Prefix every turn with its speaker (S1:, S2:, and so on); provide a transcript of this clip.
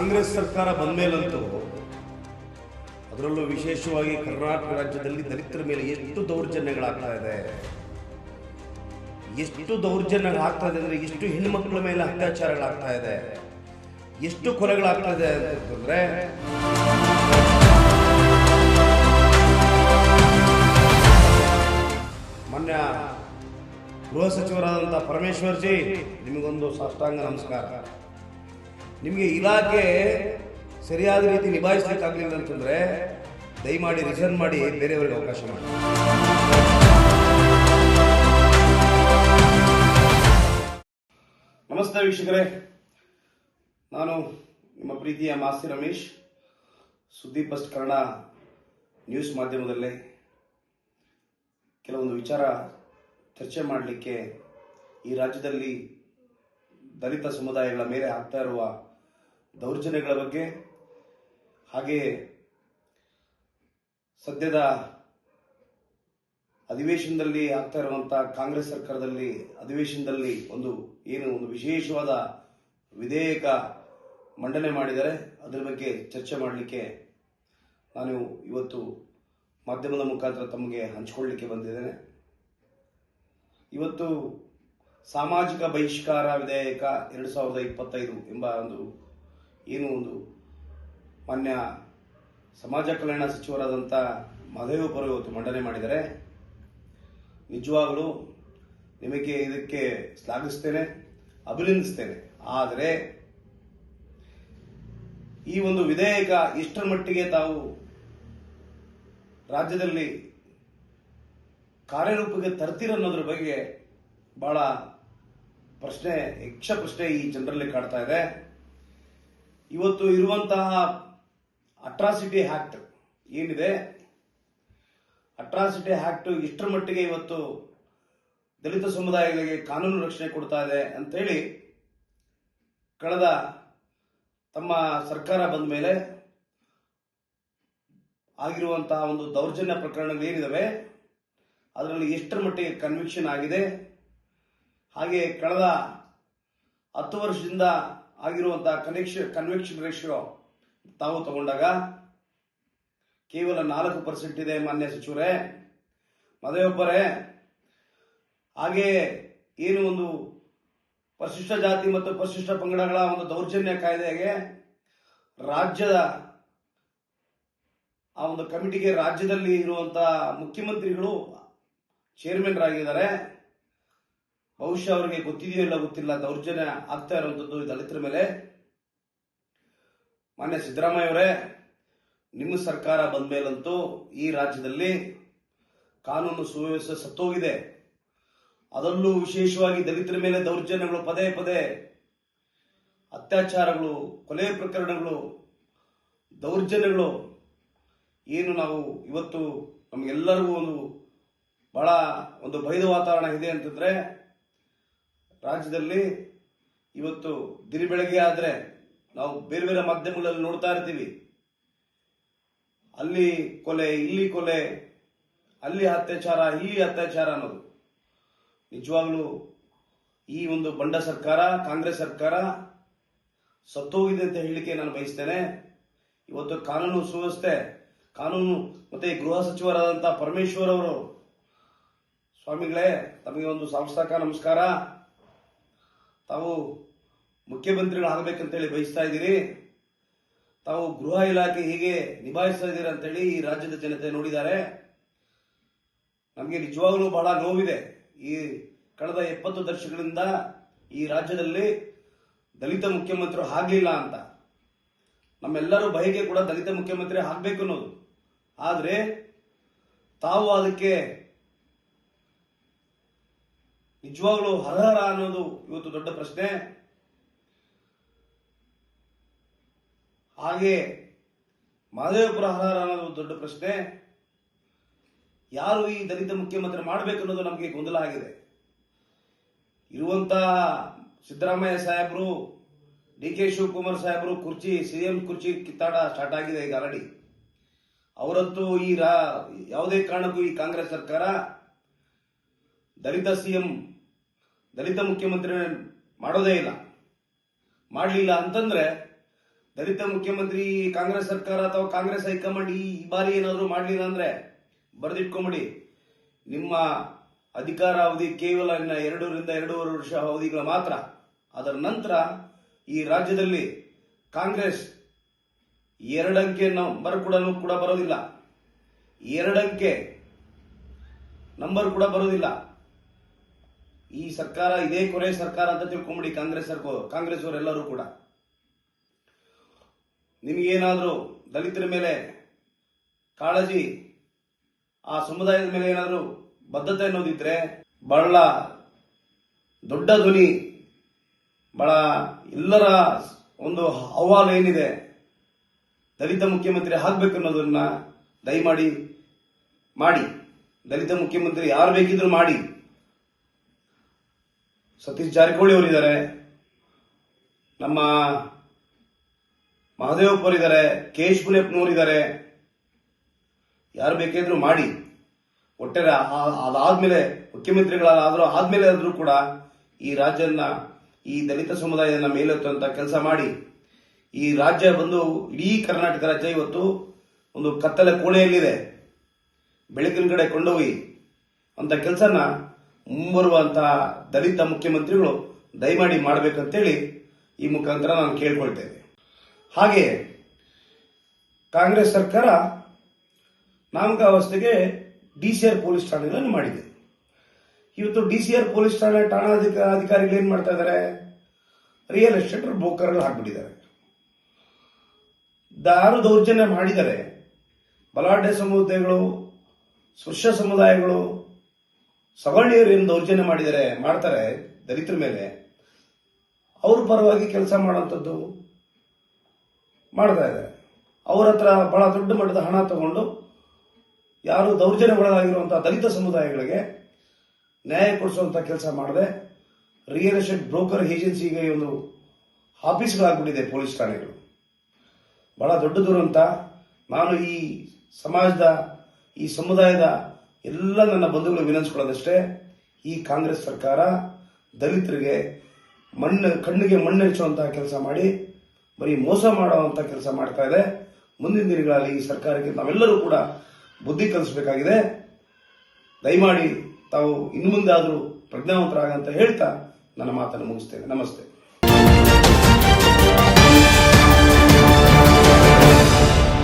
S1: ಕಾಂಗ್ರೆಸ್ ಸರ್ಕಾರ ಬಂದ ಮೇಲಂತೂ ಅದರಲ್ಲೂ ವಿಶೇಷವಾಗಿ ಕರ್ನಾಟಕ ರಾಜ್ಯದಲ್ಲಿ ದಲಿತರ ಮೇಲೆ ಎಷ್ಟು ದೌರ್ಜನ್ಯಗಳಾಗ್ತಾ ಇದೆ, ಎಷ್ಟು ದೌರ್ಜನ್ಯಗಳಾಗ್ತಾ ಇದೆ ಅಂದರೆ ಎಷ್ಟು ಹೆಣ್ಣುಮಕ್ಕಳ ಮೇಲೆ ಅತ್ಯಾಚಾರಗಳಾಗ್ತಾ ಇದೆ, ಎಷ್ಟು ಕೊಲೆಗಳಾಗ್ತಾ ಇದೆ ಅಂತಂದ್ರೆ ಮೊನ್ನೆ ಗೃಹ ಸಚಿವರಾದಂಥ ಪರಮೇಶ್ವರ್ ಜಿ, ನಿಮಗೊಂದು ಸಾಷ್ಟಾಂಗ ನಮಸ್ಕಾರ. ನಿಮಗೆ ಇಲಾಖೆ ಸರಿಯಾದ ರೀತಿ ನಿಭಾಯಿಸಲಿಕ್ಕಾಗಲಿಲ್ಲ ಅಂತಂದರೆ ದಯಮಾಡಿ ರಿಸೈನ್ ಮಾಡಿ ಬೇರೆಯವರಿಗೆ ಅವಕಾಶ ಮಾಡಿ. ನಮಸ್ತೆ ವೀಕ್ಷಕರೇ, ನಾನು ನಿಮ್ಮ ಪ್ರೀತಿಯ ಮಾಸ್ತಿ ರಮೇಶ್, ಸುದ್ದಿ ಫಸ್ಟ್ ಕನ್ನಡ ನ್ಯೂಸ್ ಮಾಧ್ಯಮದಲ್ಲಿ ಕೆಲವೊಂದು ವಿಚಾರ ಚರ್ಚೆ ಮಾಡಲಿಕ್ಕೆ ಈ ರಾಜ್ಯದಲ್ಲಿ ದಲಿತ ಸಮುದಾಯಗಳ ಮೇಲೆ ಆಗ್ತಾ ಇರುವ ದೌರ್ಜನ್ಯಗಳ ಬಗ್ಗೆ, ಹಾಗೆ ಸದ್ಯದ ಅಧಿವೇಶನದಲ್ಲಿ ಆಗ್ತಾ ಇರುವಂಥ ಕಾಂಗ್ರೆಸ್ ಸರ್ಕಾರದಲ್ಲಿ ಅಧಿವೇಶನದಲ್ಲಿ ಒಂದು ವಿಶೇಷವಾದ ವಿಧೇಯಕ ಮಂಡನೆ ಮಾಡಿದರೆ ಅದರ ಬಗ್ಗೆ ಚರ್ಚೆ ಮಾಡಲಿಕ್ಕೆ ನಾನು ಇವತ್ತು ಮಾಧ್ಯಮದ ಮುಖಾಂತರ ತಮಗೆ ಹಂಚಿಕೊಳ್ಳಲಿಕ್ಕೆ ಬಂದಿದ್ದೇನೆ. ಇವತ್ತು ಸಾಮಾಜಿಕ ಬಹಿಷ್ಕಾರ ವಿಧೇಯಕ 2025 ಎಂಬ ಒಂದು ಮಾನ್ಯ ಸಮಾಜ ಕಲ್ಯಾಣ ಸಚಿವರಾದಂಥ ಮಹದೇವಪ್ಪರು ಇವತ್ತು ಮಂಡನೆ ಮಾಡಿದರೆ ನಿಜವಾಗಲೂ ನಿಮಗೆ ಇದಕ್ಕೆ ಶ್ಲಾಘಿಸ್ತೇನೆ, ಅಭಿನಂದಿಸ್ತೇನೆ. ಆದರೆ ಈ ಒಂದು ವಿಧೇಯಕ ಎಷ್ಟರ ಮಟ್ಟಿಗೆ ತಾವು ರಾಜ್ಯದಲ್ಲಿ ಕಾರ್ಯರೂಪಕ್ಕೆ ತರ್ತೀರನ್ನೋದ್ರ ಬಗ್ಗೆ ಬಹಳ ಯಕ್ಷ ಪ್ರಶ್ನೆ ಈ ಜನರಲ್ಲಿ ಕಾಡ್ತಾ ಇದೆ. ಇವತ್ತು ಇರುವಂತಹ ಅಟ್ರಾಸಿಟಿ ಆಕ್ಟ್ ಏನಿದೆ, ಅಟ್ರಾಸಿಟಿ ಆಕ್ಟ್ ಎಷ್ಟರ ಮಟ್ಟಿಗೆ ಇವತ್ತು ದಲಿತ ಸಮುದಾಯಗಳಿಗೆ ಕಾನೂನು ರಕ್ಷಣೆ ಕೊಡ್ತಾ ಇದೆ ಅಂತೇಳಿ ಕಳೆದ ತಮ್ಮ ಸರ್ಕಾರ ಬಂದ ಮೇಲೆ ಆಗಿರುವಂತಹ ಒಂದು ದೌರ್ಜನ್ಯ ಪ್ರಕರಣಗಳು ಏನಿದಾವೆ ಅದರಲ್ಲಿ ಎಷ್ಟರ ಮಟ್ಟಿಗೆ ಕನ್ವಿಕ್ಷನ್ ಆಗಿದೆ, ಹಾಗೆ ಕಳೆದ 10 ವರ್ಷದಿಂದ ಆಗಿರುವಂತಹ ಕನ್ವಿಕ್ಷನ್ ರೇಷಿಯೋ ತಾವು ತಗೊಂಡಾಗ ಕೇವಲ 4% ಇದೆ. ಮಾನ್ಯ ಸಚಿವರೇ, ಮಹದೇವಪ್ಪರೇ, ಹಾಗೆ ಒಂದು ಪರಿಶಿಷ್ಟ ಜಾತಿ ಮತ್ತು ಪರಿಶಿಷ್ಟ ಪಂಗಡಗಳ ಒಂದು ದೌರ್ಜನ್ಯ ಕಾಯ್ದೆಗೆ ರಾಜ್ಯದ ಆ ಒಂದು ಕಮಿಟಿಗೆ ರಾಜ್ಯದಲ್ಲಿ ಇರುವಂತಹ ಮುಖ್ಯಮಂತ್ರಿಗಳು ಚೇರ್ಮನ್ ಆಗಿದ್ದಾರೆ. ಬಹುಶಃ ಅವರಿಗೆ ಗೊತ್ತಿದೆಯೋ ಇಲ್ಲ ಗೊತ್ತಿಲ್ಲ, ದೌರ್ಜನ್ಯ ಆಗ್ತಾ ಇರುವಂತದ್ದು ದಲಿತರ ಮೇಲೆ. ಮಾನ್ಯ ಸಿದ್ದರಾಮಯ್ಯ ಅವರೇ, ನಿಮ್ಮ ಸರ್ಕಾರ ಬಂದ ಮೇಲಂತೂ ಈ ರಾಜ್ಯದಲ್ಲಿ ಕಾನೂನು ಸುವ್ಯವಸ್ಥೆ ಸತ್ತೋಗಿದೆ. ಅದರಲ್ಲೂ ವಿಶೇಷವಾಗಿ ದಲಿತರ ಮೇಲೆ ದೌರ್ಜನ್ಯಗಳು, ಪದೇ ಪದೇ ಅತ್ಯಾಚಾರಗಳು, ಕೊಲೆ ಪ್ರಕರಣಗಳು, ದೌರ್ಜನ್ಯಗಳು ನಾವು ಇವತ್ತು ನಮಗೆಲ್ಲರಿಗೂ ಬಹಳ ಭಯದ ವಾತಾವರಣ ಇದೆ ಅಂತಂದ್ರೆ ರಾಜ್ಯದಲ್ಲಿ ಇವತ್ತು ದಿನ ಬೆಳಗ್ಗೆ ಆದ್ರೆ ನಾವು ಬೇರೆ ಬೇರೆ ಮಾಧ್ಯಮಗಳಲ್ಲಿ ನೋಡ್ತಾ ಇರ್ತೀವಿ, ಅಲ್ಲಿ ಕೊಲೆ, ಇಲ್ಲಿ ಕೊಲೆ, ಅಲ್ಲಿ ಅತ್ಯಾಚಾರ, ಇಲ್ಲಿ ಅತ್ಯಾಚಾರ ಅನ್ನೋದು. ನಿಜವಾಗ್ಲೂ ಈ ಬಂಡ ಸರ್ಕಾರ, ಕಾಂಗ್ರೆಸ್ ಸರ್ಕಾರ ಸತ್ತೋಗಿದೆ ಅಂತ ಹೇಳಲಿಕ್ಕೆ ನಾನು ಬಯಸ್ತೇನೆ. ಇವತ್ತು ಕಾನೂನು ಸುವ್ಯವಸ್ಥೆ, ಕಾನೂನು ಮತ್ತೆ ಗೃಹ ಸಚಿವರಾದಂಥ ಪರಮೇಶ್ವರ್ ಅವರು, ಸ್ವಾಮಿಗಳೇ, ತಮಗೆ ಒಂದು ಸಾಂಸ್ಥಾಕ ನಮಸ್ಕಾರ. ತಾವು ಮುಖ್ಯಮಂತ್ರಿಗಳಾಗಬೇಕಂತೇಳಿ ಬಯಸ್ತಾ ಇದ್ದೀರಿ. ತಾವು ಗೃಹ ಇಲಾಖೆ ಹೀಗೆ ನಿಭಾಯಿಸ್ತಾ ಇದ್ದೀರಿ ಅಂತೇಳಿ ಈ ರಾಜ್ಯದ ಜನತೆ ನೋಡಿದ್ದಾರೆ. ನಮಗೆ ನಿಜವಾಗ್ಲೂ ಬಹಳ ನೋವಿದೆ. ಈ ಕಳೆದ 70 ದಶಕಗಳಿಂದ ಈ ರಾಜ್ಯದಲ್ಲಿ ದಲಿತ ಮುಖ್ಯಮಂತ್ರಿ ಆಗಲಿಲ್ಲ ಅಂತ. ನಮ್ಮೆಲ್ಲರೂ ಬಯಕೆ ಕೂಡ ದಲಿತ ಮುಖ್ಯಮಂತ್ರಿ ಆಗಬೇಕು ಅನ್ನೋದು. ಆದರೆ ತಾವು ಅದಕ್ಕೆ ನಿಜವಾಗ್ಲೂ ಅರ್ಹರ ಅನ್ನೋದು ಇವತ್ತು ದೊಡ್ಡ ಪ್ರಶ್ನೆ. ಹಾಗೆ ಮಹದೇವಪುರ ಅರ್ಹರ ಅನ್ನೋದು ದೊಡ್ಡ ಪ್ರಶ್ನೆ. ಯಾರು ಈ ದಲಿತ ಮುಖ್ಯಮಂತ್ರಿ ಮಾಡಬೇಕು ಅನ್ನೋದು ನಮಗೆ ಗೊಂದಲ ಆಗಿದೆ. ಇರುವಂತಹ ಸಿದ್ದರಾಮಯ್ಯ ಸಾಹೇಬರು, DK ಶಿವಕುಮಾರ್ ಸಾಹೇಬರು ಸಿಎಂ ಕುರ್ಚಿ ಕಿತ್ತಾಟ ಸ್ಟಾರ್ಟ್ ಆಗಿದೆ ಈಗ ಆಲ್ರೆಡಿ. ಅವರಂತೂ ಯಾವುದೇ ಕಾರಣಕ್ಕೂ ಈ ಕಾಂಗ್ರೆಸ್ ಸರ್ಕಾರ ದಲಿತ ಸಿಎಂ, ದಲಿತ ಮುಖ್ಯಮಂತ್ರಿ ಮಾಡೋದೇ ಇಲ್ಲ. ಮಾಡಲಿಲ್ಲ ಅಂತಂದ್ರೆ ದಲಿತ ಮುಖ್ಯಮಂತ್ರಿ ಕಾಂಗ್ರೆಸ್ ಸರ್ಕಾರ ಅಥವಾ ಕಾಂಗ್ರೆಸ್ ಹೈಕಮಾಂಡ್ ಈ ಬಾರಿ ಏನಾದರೂ ಮಾಡಲಿಲ್ಲ ಅಂದ್ರೆ ಬರೆದಿಟ್ಕೊಂಬಿಡಿ, ನಿಮ್ಮ ಅಧಿಕಾರ ಅವಧಿ ಕೇವಲ 2 ರಿಂದ 2.5 ವರ್ಷ ಅವಧಿಗಳು ಮಾತ್ರ. ಅದರ ನಂತರ ಈ ರಾಜ್ಯದಲ್ಲಿ ಕಾಂಗ್ರೆಸ್ 2 ಅಂಕೆ ನಂಬರ್ ಕೂಡ ಬರೋದಿಲ್ಲ, 2 ಅಂಕೆ ನಂಬರ್ ಕೂಡ ಬರೋದಿಲ್ಲ. ಈ ಸರ್ಕಾರ ಇದೇ ಕೊನೆ ಸರ್ಕಾರ ಅಂತ ತಿಳ್ಕೊಂಬಿಡಿ. ಕಾಂಗ್ರೆಸ್ ಅವರೆಲ್ಲರೂ ಕೂಡ ನಿಮಗೇನಾದ್ರೂ ದಲಿತರ ಮೇಲೆ ಕಾಳಜಿ, ಆ ಸಮುದಾಯದ ಮೇಲೆ ಏನಾದರೂ ಬದ್ಧತೆ ಅನ್ನೋದಿದ್ರೆ ಬಹಳ ದೊಡ್ಡ ಧ್ವನಿ, ಬಹಳ ಎಲ್ಲರ ಒಂದು ಅಹವಾಲು ಏನಿದೆ, ದಲಿತ ಮುಖ್ಯಮಂತ್ರಿ ಆಗ್ಬೇಕು ಅನ್ನೋದನ್ನ ದಯಮಾಡಿ ಮಾಡಿ. ದಲಿತ ಮುಖ್ಯಮಂತ್ರಿ ಯಾರು ಬೇಕಿದ್ರು ಮಾಡಿ. ಸತೀಶ್ ಜಾರಕಿಹೊಳಿ ಅವರಿದ್ದಾರೆ, ನಮ್ಮ ಮಹದೇವಪ್ಪರಿದ್ದಾರೆ, ಕೆ.ಎಚ್. ಮುನಿಯಪ್ಪನವರಿದ್ದಾರೆ, ಯಾರು ಬೇಕಿದ್ರು ಮಾಡಿ. ಒಟ್ಟಾರೆ ಅದಾದ್ಮೇಲೆ ಆದ್ಮೇಲೆ ಆದ್ರೂ ಕೂಡ ಈ ರಾಜ್ಯನ, ಈ ದಲಿತ ಸಮುದಾಯದ ಮೇಲೆತ್ತುವಂತ ಕೆಲಸ ಮಾಡಿ. ಈ ರಾಜ್ಯ ಬಂದು ಇಡೀ ಕರ್ನಾಟಕ ರಾಜ್ಯ ಇವತ್ತು ಒಂದು ಕತ್ತಲೆ ಕೋಣೆಯಲ್ಲಿದೆ, ಬೆಳಕಿನ ಕಡೆ ಕೊಂಡೋಗಿ ಅಂತ ಕೆಲಸನ ಮುಂಬರುವಂತಹ ದಲಿತ ಮುಖ್ಯಮಂತ್ರಿಗಳು ದಯಮಾಡಿ ಮಾಡಬೇಕಂತೇಳಿ ಈ ಮುಖಾಂತರ ನಾನು ಕೇಳ್ಕೊಳ್ತೇನೆ. ಹಾಗೆ ಕಾಂಗ್ರೆಸ್ ಸರ್ಕಾರ ನಾಮಕಾವಸ್ಥೆಗೆ ಡಿಸಿಆರ್ ಪೊಲೀಸ್ ಠಾಣೆಗಳನ್ನು ಮಾಡಿದೆ. ಇವತ್ತು ಡಿಸಿಆರ್ ಪೊಲೀಸ್ ಠಾಣಾಧಿಕಾರಿಗಳು ಏನ್ ಮಾಡ್ತಾ ಇದ್ದಾರೆ, ರಿಯಲ್ ಎಸ್ಟೇಟ್ ಬ್ರೋಕರ್ಗಳು ಹಾಕ್ಬಿಟ್ಟಿದ್ದಾರೆ. ಯಾರು ದೌರ್ಜನ್ಯ ಮಾಡಿದ್ದಾರೆ, ಬಲಾಢ್ಯ ಸಮುದಾಯಗಳು, ಸ್ಪೃಶ್ಯ ಸಮುದಾಯಗಳು, ಸವರ್ಣೀಯರು ಏನು ದೌರ್ಜನ್ಯ ಮಾಡ್ತಾರೆ ದಲಿತರ ಮೇಲೆ, ಅವ್ರ ಪರವಾಗಿ ಕೆಲಸ ಮಾಡುವಂಥದ್ದು ಮಾಡ್ತಾ ಇದ್ದಾರೆ. ಅವ್ರ ಹತ್ರ ಬಹಳ ದೊಡ್ಡ ಮಟ್ಟದ ಹಣ ತಗೊಂಡು ಯಾರು ದೌರ್ಜನ್ಯಗೊಳಗಾಗಿರುವಂತಹ ದಲಿತ ಸಮುದಾಯಗಳಿಗೆ ನ್ಯಾಯ ಕೊಡಿಸುವಂತ ಕೆಲಸ ಮಾಡದೆ ರಿಯಲ್ ಎಸ್ಟೇಟ್ ಬ್ರೋಕರ್ ಏಜೆನ್ಸಿಗೆ ಒಂದು ಆಫೀಸ್ಗಳಾಗ್ಬಿಟ್ಟಿದೆ ಪೊಲೀಸ್ ಠಾಣೆಗಳು. ಬಹಳ ದೊಡ್ಡ ದುರಂತ. ನಾನು ಈ ಸಮಾಜದ, ಈ ಸಮುದಾಯದ ಎಲ್ಲ ನನ್ನ ಬಂಧುಗಳು ವಿನಂತಿಸಿಕೊಳ್ಳೋದಷ್ಟೇ, ಈ ಕಾಂಗ್ರೆಸ್ ಸರ್ಕಾರ ದಲಿತರಿಗೆ ಕಣ್ಣಿಗೆ ಮಣ್ಣು ಹೆಚ್ಚುವಂತಹ ಕೆಲಸ ಮಾಡಿ ಬರೀ ಮೋಸ ಮಾಡುವಂತ ಕೆಲಸ ಮಾಡ್ತಾ ಇದೆ. ಮುಂದಿನ ದಿನಗಳಲ್ಲಿ ಈ ಸರ್ಕಾರಕ್ಕೆ ನಾವೆಲ್ಲರೂ ಕೂಡ ಬುದ್ಧಿ ಕಲಿಸಬೇಕಾಗಿದೆ. ದಯಮಾಡಿ ತಾವು ಇನ್ನು ಮುಂದೆ ಆದರೂ ಪ್ರಜ್ಞಾವಂತರಾಗಂತ ಹೇಳ್ತಾ ನನ್ನ ಮಾತನ್ನು ಮುಗಿಸ್ತೇನೆ. ನಮಸ್ತೆ.